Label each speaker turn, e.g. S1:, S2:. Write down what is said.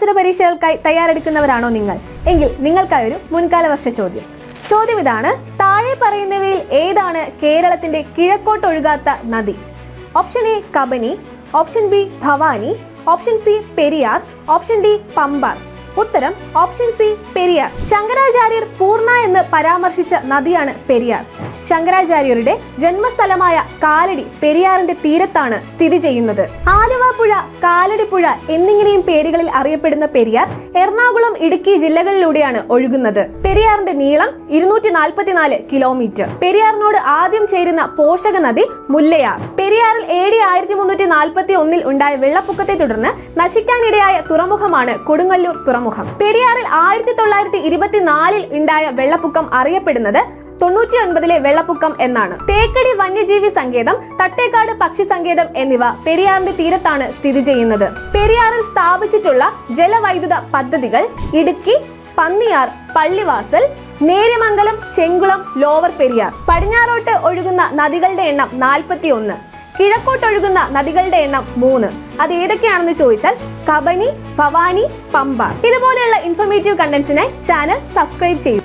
S1: മത്സര പരീക്ഷകൾക്കായി തയ്യാറെടുക്കുന്നവരാണോ നിങ്ങൾ? എങ്കിൽ നിങ്ങൾക്കായി ഒരു മുൻകാല വർഷ ചോദ്യം. ചോദ്യം ഇതാണ്: താഴെ പറയുന്നവയിൽ ഏതാണ് കേരളത്തിന്റെ കിഴക്കോട്ടൊഴുകാത്ത നദി? Option A Kabani, option B Bhavani, option C Periyar, option D Pambar. ഉത്തരം ഓപ്ഷൻ സി പെരിയാർ. ശങ്കരാചാര്യർ പൂർണ്ണ എന്ന് പരാമർശിച്ച നദിയാണ് പെരിയാർ. ശങ്കരാചാര്യരുടെ ജന്മസ്ഥലമായ കാലടി പെരിയാറിന്റെ തീരത്താണ് സ്ഥിതി ചെയ്യുന്നത്. ആലുവാപ്പുഴ, കാലടിപ്പുഴ എന്നിങ്ങനെയും പേരുകളിൽ അറിയപ്പെടുന്ന പെരിയാർ എറണാകുളം, ഇടുക്കി ജില്ലകളിലൂടെയാണ് ഒഴുകുന്നത്. പെരിയാറിന്റെ നീളം 244 കിലോമീറ്റർ. പെരിയാറിനോട് ആദ്യം ചേരുന്ന പോഷക നദി മുല്ലയാർ. പെരിയാറിൽ AD 1341 ഉണ്ടായ വെള്ളപ്പൊക്കത്തെ തുടർന്ന് നശിക്കാനിടയായ തുറമുഖമാണ് കൊടുങ്ങല്ലൂർ തുറമുഖം. പെരിയാറിൽ 1924 ഉണ്ടായ വെള്ളപ്പൊക്കം അറിയപ്പെടുന്നത് 99 വെള്ളപ്പൊക്കം എന്നാണ്. തേക്കടി വന്യജീവി സങ്കേതം, തട്ടേക്കാട് പക്ഷി സങ്കേതം എന്നിവ പെരിയാറിന്റെ തീരത്താണ് സ്ഥിതി ചെയ്യുന്നത്. പെരിയാറിൽ സ്ഥാപിച്ചിട്ടുള്ള ജലവൈദ്യുത പദ്ധതികൾ ഇടുക്കി, പന്നിയാർ, പള്ളിവാസൽ, നേര്യമംഗലം, ചെങ്കുളം, ലോവർ പെരിയാർ. പടിഞ്ഞാറോട്ട് ഒഴുകുന്ന നദികളുടെ എണ്ണം 41. കിഴക്കോട്ടൊഴുകുന്ന നദികളുടെ എണ്ണം 3. അത് ഏതൊക്കെയാണെന്ന് ചോദിച്ചാൽ കബനി, ഭവാനി, പമ്പാർ. ഇതുപോലെയുള്ള ഇൻഫോർമേറ്റീവ് കണ്ടന്റ്സിനായി ചാനൽ സബ്സ്ക്രൈബ് ചെയ്യൂ.